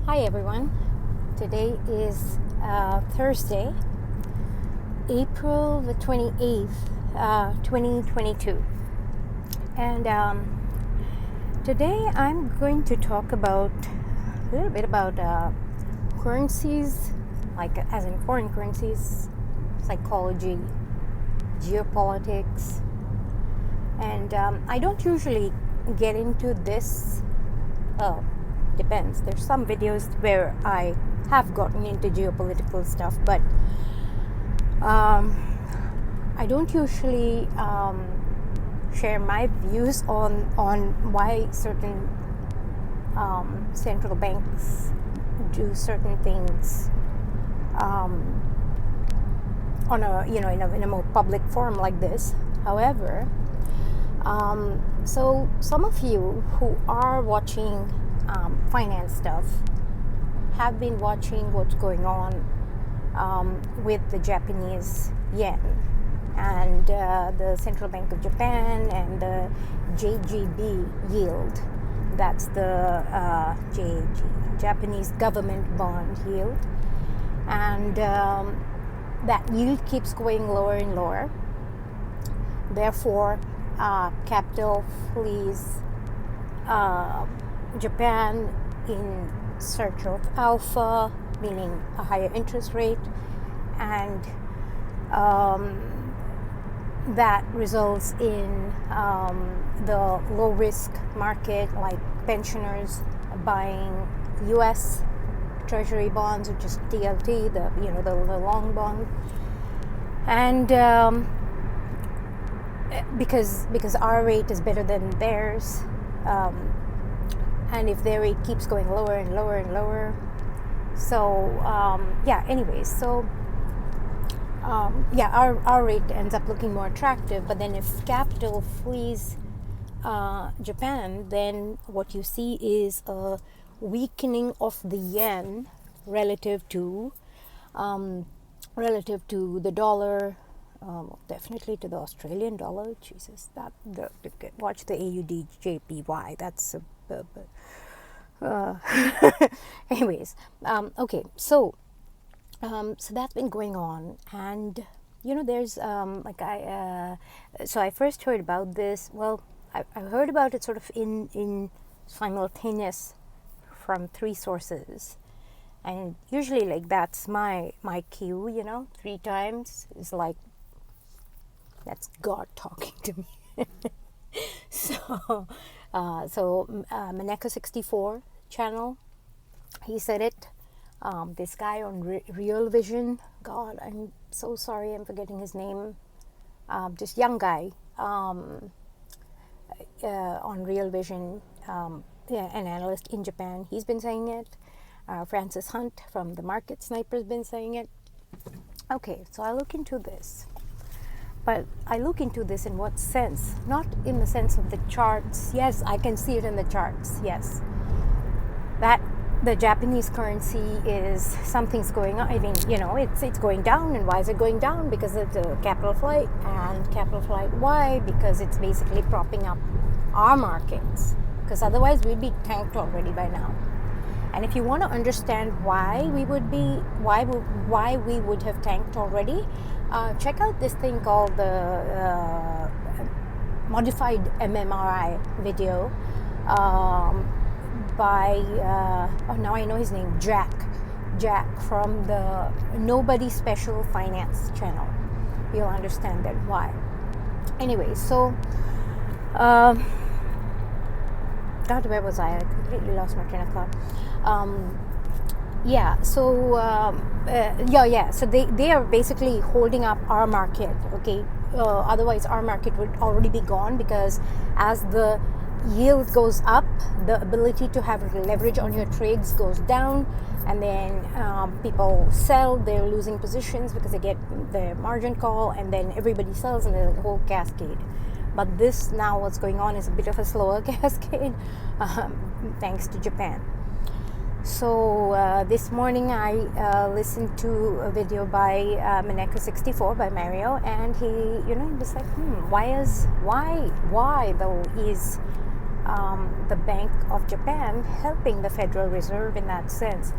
Hi everyone. Today is Thursday, April the 28th, 2022. And today I'm going to talk about a little bit about currencies, like as in foreign currencies, psychology, geopolitics. And I don't usually get into this. Well, depends. There's some videos where I have gotten into geopolitical stuff, but I don't usually share my views on why certain central banks do certain things on a in a more public forum like this. However, so some of you who are watching finance stuff have been watching what's going on with the Japanese yen and the Central Bank of Japan and the JGB yield. That's the Japanese government bond yield. And that yield keeps going lower and lower. Therefore, capital flees Japan in search of alpha, meaning a higher interest rate, and that results in the low risk market, like pensioners buying U.S. Treasury bonds, which is TLT, the long bond, and because our rate is better than theirs. And if their rate keeps going lower and lower and lower, so our rate ends up looking more attractive. But then if capital flees Japan, then what you see is a weakening of the yen relative to the dollar, definitely to the Australian dollar. Jesus, watch the AUD/JPY. That's anyways, okay, so that's been going on, and there's so I first heard about this. Well, I heard about it sort of in simultaneous from three sources, and usually like that's my cue. 3 times is like that's God talking to me. So Maneka 64 channel, he said it. This guy on Real Vision, God, I'm so sorry, I'm forgetting his name. Just young guy on Real Vision, an analyst in Japan. He's been saying it. Francis Hunt from the Market Sniper has been saying it. Okay, so I look into this. But I look into this in what sense? Not in the sense of the charts. Yes, I can see it in the charts. Yes. That the Japanese currency is something's going on. I mean, it's going down. And why is it going down? Because of the capital flight. And capital flight, why? Because it's basically propping up our markets. Because otherwise we'd be tanked already by now. And if you want to understand why we would have tanked already, check out this thing called the modified MMRI video by now I know his name, Jack from the Nobody Special Finance channel. You'll understand then why. Anyway, so God, where was I completely lost my train of thought. So they are basically holding up our market. Okay, otherwise our market would already be gone, because as the yield goes up, the ability to have leverage on your trades goes down, and then people sell. They're losing positions because they get their margin call, and then everybody sells, and the whole cascade. But this now, what's going on is a bit of a slower cascade, thanks to Japan. So this morning I listened to a video by Maneka 64 by Mario, and he was like, why though is the Bank of Japan helping the Federal Reserve in that sense.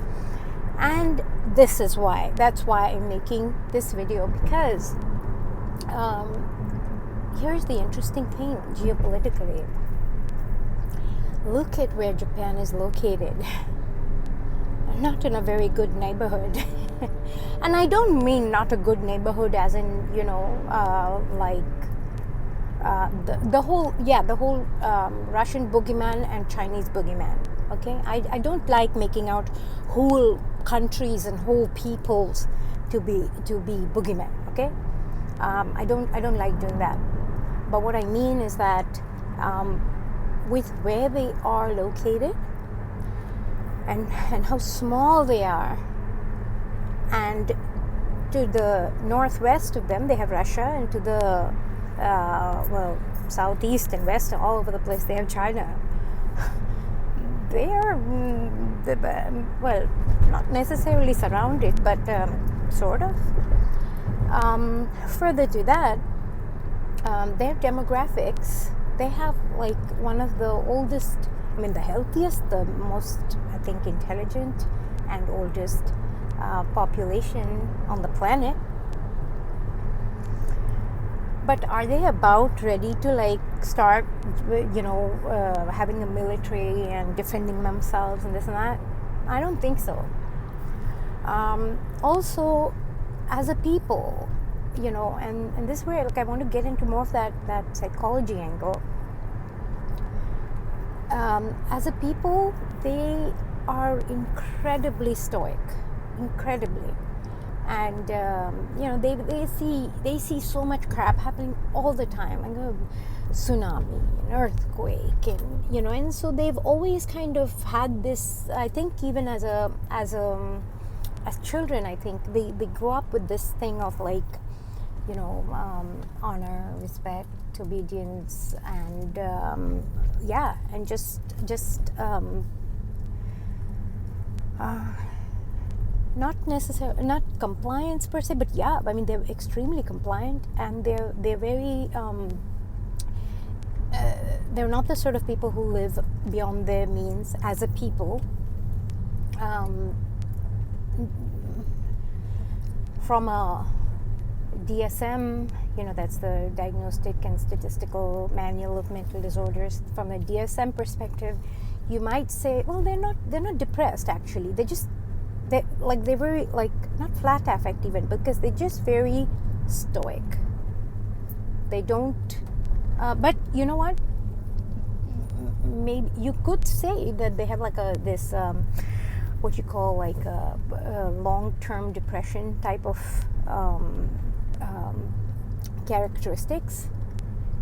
And that's why I'm making this video, because here's the interesting thing geopolitically. Look at where Japan is located. Not in a very good neighborhood. And I don't mean not a good neighborhood as in, the whole Russian boogeyman and Chinese boogeyman. Okay, I don't like making out whole countries and whole peoples to be boogeymen. Okay, I don't like doing that. But what I mean is that with where they are located and how small they are, and to the northwest of them they have Russia, and to the southeast and west, all over the place they have China. They are not necessarily surrounded, but sort of. Further to that, their demographics, they have like one of the oldest, the healthiest, the most, I think, intelligent and oldest population on the planet. But are they about ready to start, having a military and defending themselves and this and that? I don't think so. Also, as a people, and this is where I want to get into more of that psychology angle. As a people, they are incredibly stoic, incredibly. And they see so much crap happening all the time, like a tsunami, an earthquake, and so they've always kind of had this. I think even as children, I think they grow up with this thing of honor, respect, obedience, and and just not compliance per se, but they're extremely compliant, and they're very they're not the sort of people who live beyond their means as a people. From a DSM, that's the Diagnostic and Statistical Manual of Mental Disorders. From a DSM perspective, you might say, well, they're not depressed actually. They're very not flat affect even, because they're just very stoic. They don't. But you know what? Maybe you could say that they have this what you call a long-term depression type of characteristics.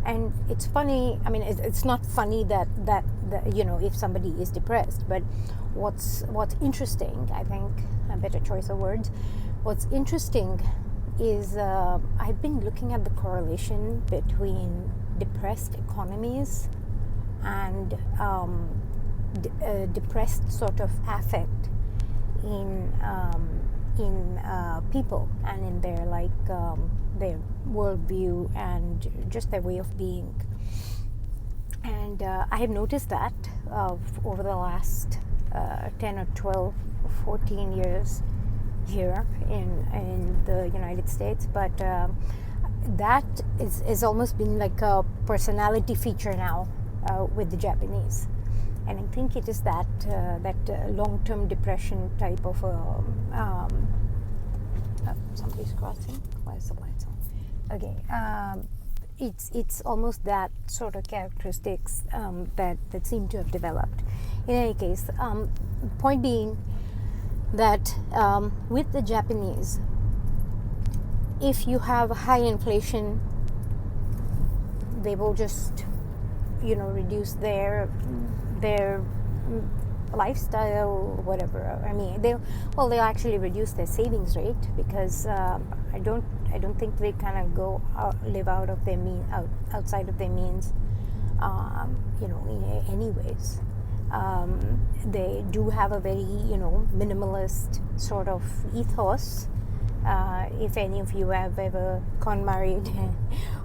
And it's funny. It's not funny that if somebody is depressed, but what's interesting, I think, a better choice of words, what's interesting is I've been looking at the correlation between depressed economies and depressed sort of affect in people, and in their their worldview and just their way of being. And I have noticed that over the last 10 or 12 or 14 years here in the United States, but that is almost been like a personality feature now with the Japanese. And I think it is that long-term depression type of somebody's crossing. Why is the lights on? Okay, it's almost that sort of characteristics that seem to have developed. In any case, point being that with the Japanese, if you have high inflation, they will just reduce their lifestyle, whatever. They'll actually reduce their savings rate, because I don't think they kind of go live out of their outside of their means, anyways. They do have a very minimalist sort of ethos, If any of you have ever married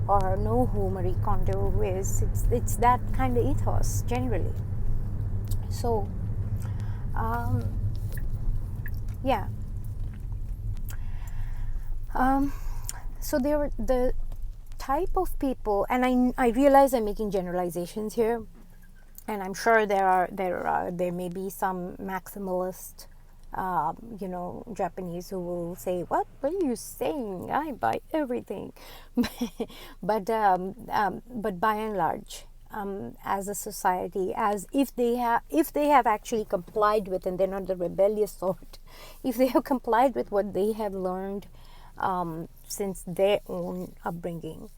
or know who Marie Kondo is, it's that kind of ethos generally. So, yeah. So there were the type of people, and I realize I'm making generalizations here, and I'm sure there may be some maximalist, Japanese who will say, "What are you saying? I buy everything," but by and large, as a society, as if they have actually complied with, and they're not the rebellious sort, if they have complied with what they have learned since their own upbringing,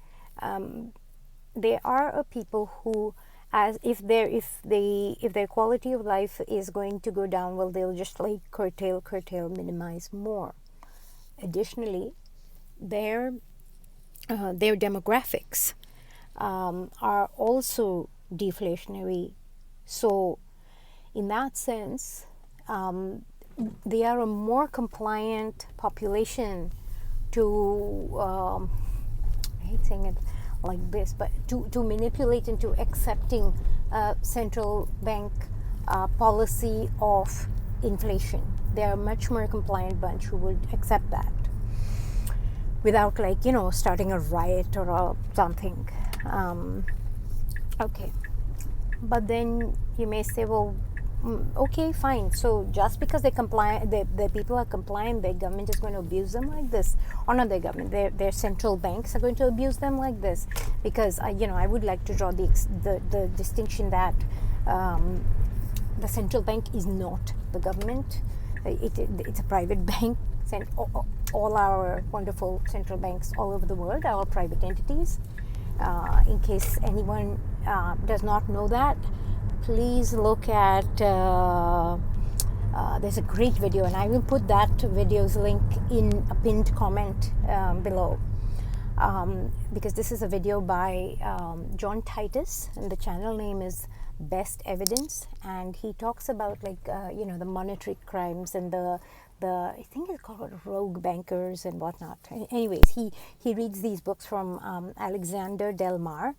they are a people who, as if their quality of life is going to go down, well, they'll just like curtail, minimize more. Additionally, their demographics are also deflationary. So, in that sense, they are a more compliant population to, I hate saying it like this, but to manipulate into accepting central bank policy of inflation. They are a much more compliant bunch who would accept that without, like, starting a riot or something. Okay, but then you may say, well, okay, fine. So just because they comply, the people are compliant, their government is going to abuse them like this, or not their government, their central banks are going to abuse them like this. Because I would like to draw the distinction that the central bank is not the government. It's a private bank. All our wonderful central banks all over the world are all private entities. In case anyone does not know that, please look at, there's a great video, and I will put that video's link in a pinned comment below, because this is a video by John Titus, and the channel name is Best Evidence, and he talks about, like, the monetary crimes and the I think it's called rogue bankers and whatnot. Anyways, he reads these books from Alexander Del Mar.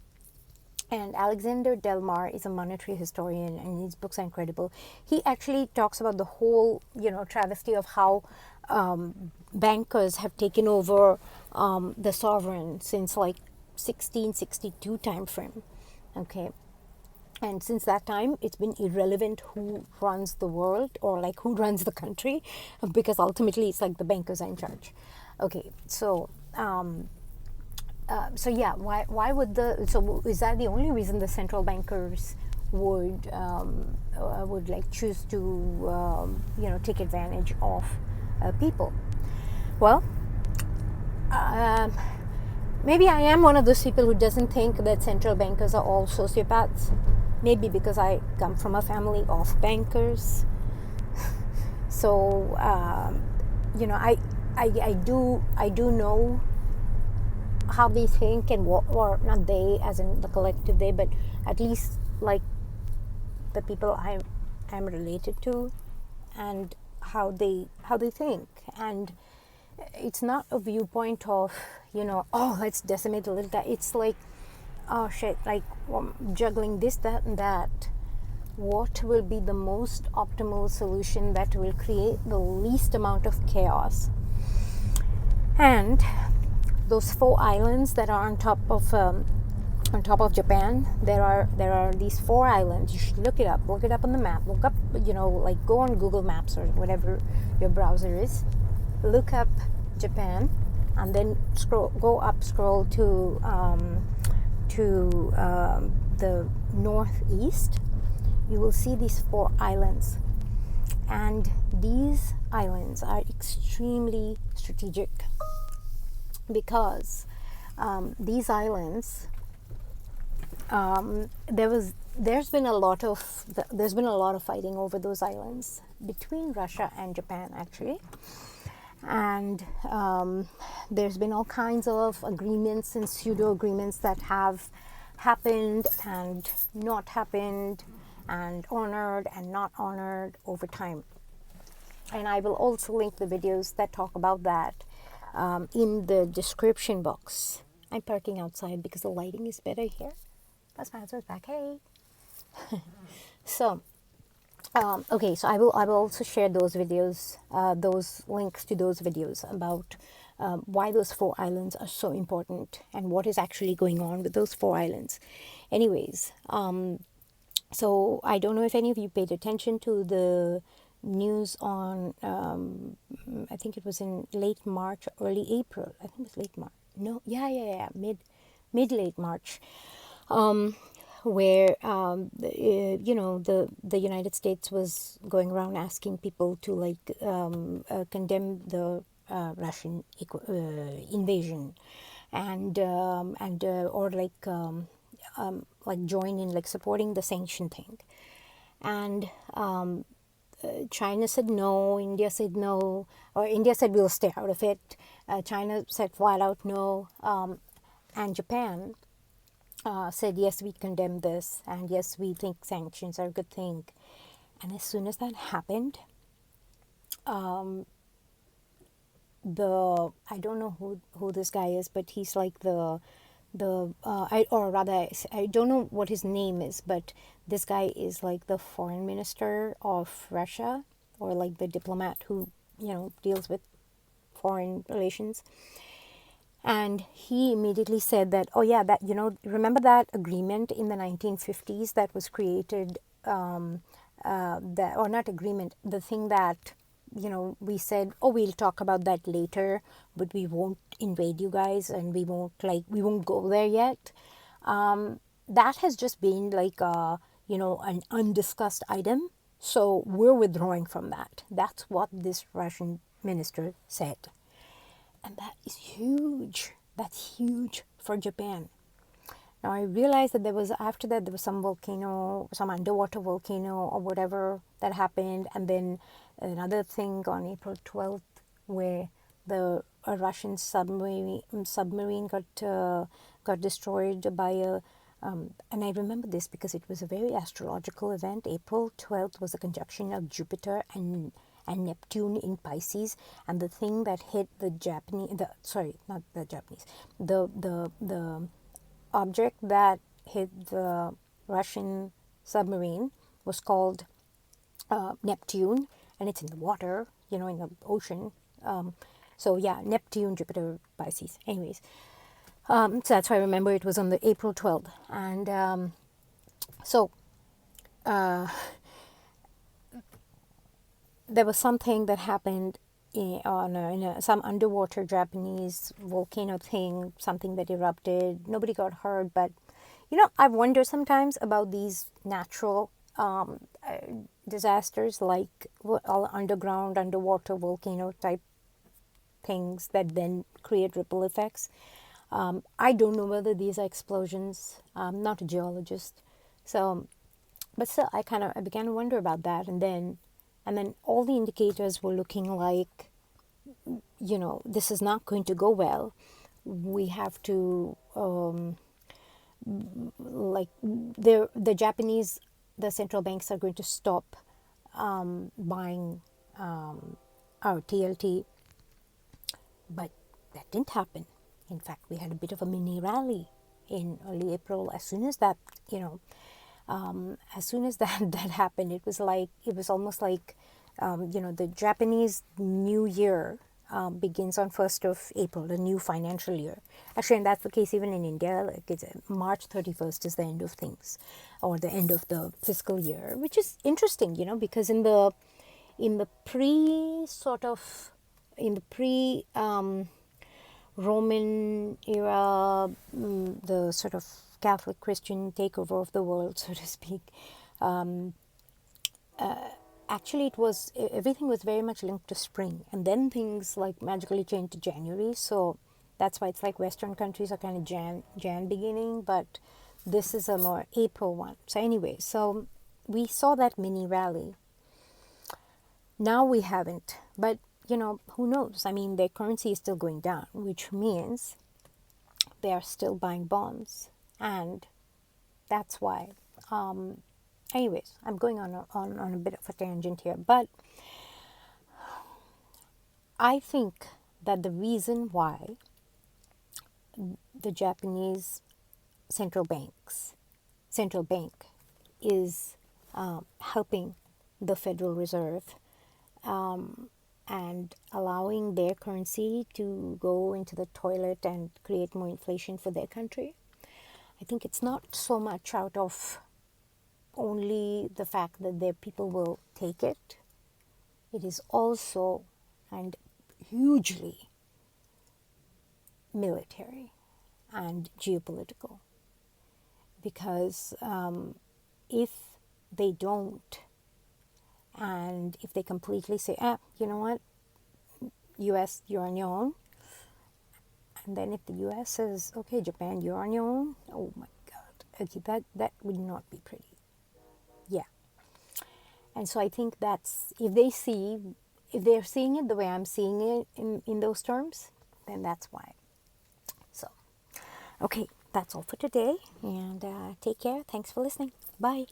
And Alexander Del Mar is a monetary historian, and his books are incredible. He actually talks about the whole, travesty of how bankers have taken over the sovereign since like 1662 time frame. Okay. And since that time, it's been irrelevant who runs the world or like who runs the country, because ultimately it's like the bankers are in charge. Okay, so yeah, why would is that the only reason the central bankers would like choose to take advantage of people? Well, maybe I am one of those people who doesn't think that central bankers are all sociopaths. Maybe because I come from a family of bankers. So I do know how they think, and what, or not they as in the collective they, but at least like the people I am related to, and how they think. And it's not a viewpoint of oh, let's decimate a little guy. It's like, oh shit, like juggling this, that, and that. What will be the most optimal solution that will create the least amount of chaos? And those 4 islands that are on top of Japan, there are these 4 islands. You should look it up on the map. Look up, like go on Google Maps or whatever your browser is. Look up Japan, and then scroll to the northeast. You will see these 4 islands, and these islands are extremely strategic, because these islands, there's been a lot of fighting over those islands between Russia and Japan, actually. And there's been all kinds of agreements and pseudo agreements that have happened and not happened, and honored and not honored over time. And I will also link the videos that talk about that. in the description box. I'm parking outside because the lighting is better here. That's my husband's back. Hey. So, okay, so I will also share those videos, those links to those videos about why those 4 islands are so important and what is actually going on with those 4 islands. Anyways, so I don't know if any of you paid attention to the news on, I think it was in late March, early April. I think it was late March. No, yeah, mid late March, where the United States was going around asking people to condemn the Russian invasion, and or like join in like supporting the sanction thing, and China said no, India said no, or India said we'll stay out of it. China said flat out no, and Japan said yes, we condemn this, and yes, we think sanctions are a good thing. And as soon as that happened, I don't know who this guy is, but he's like I don't know what his name is, but this guy is like the foreign minister of Russia, or like the diplomat who deals with foreign relations. And he immediately said that, oh yeah, that remember that agreement in the 1950s that was created, or not agreement, the thing that we said, oh, we'll talk about that later, but we won't invade you guys, and we won't go there yet. That has just been like an undiscussed item, so we're withdrawing from that. That's what this Russian minister said. And that is huge. That's huge for Japan. Now I realized that after that there was some volcano, some underwater volcano or whatever that happened, and then another thing on April 12th where a Russian submarine got destroyed by a and I remember this because it was a very astrological event. April 12th was a conjunction of Jupiter and Neptune in Pisces, and the thing that hit the object that hit the Russian submarine was called Neptune, and it's in the water, in the ocean. So yeah, Neptune, Jupiter, Pisces. Anyways, so that's why I remember it was on the April 12th, and so there was something that happened in some underwater Japanese volcano thing, something that erupted. Nobody got hurt, but I wonder sometimes about these natural disasters, like all underwater volcano type things that then create ripple effects. I don't know whether these are explosions. I'm not a geologist, so but still, I began to wonder about that, and then all the indicators were looking like, this is not going to go well. We have to the Japanese, the central banks are going to stop buying our TLT, but that didn't happen. In fact, we had a bit of a mini rally in early April. As soon as that, that happened, it was almost like, the Japanese New Year begins on 1st of April, the new financial year. Actually, and that's the case even in India. Like it's March 31st is the end of things, or the end of the fiscal year, which is interesting, because in the pre Roman era, the sort of Catholic Christian takeover of the world, so to speak, actually everything was very much linked to spring, and then things like magically changed to January. So that's why it's like Western countries are kind of Jan beginning, but this is a more April one. So anyway, so we saw that mini rally. Now we haven't, but who knows? I mean, their currency is still going down, which means they are still buying bonds, and that's why. Anyways, I'm going on a bit of a tangent here, but I think that the reason why the Japanese central bank is helping the Federal Reserve and allowing their currency to go into the toilet and create more inflation for their country. I think it's not so much out of only the fact that their people will take it. It is also and hugely military and geopolitical, because if they don't, and if they completely say, you know what, US, you're on your own, and then if the US says, okay, Japan, you're on your own, oh my God, okay, that would not be pretty. Yeah. And so I think that's, if they're seeing it the way I'm seeing it in those terms, then that's why. So, okay, that's all for today, and take care. Thanks for listening. Bye.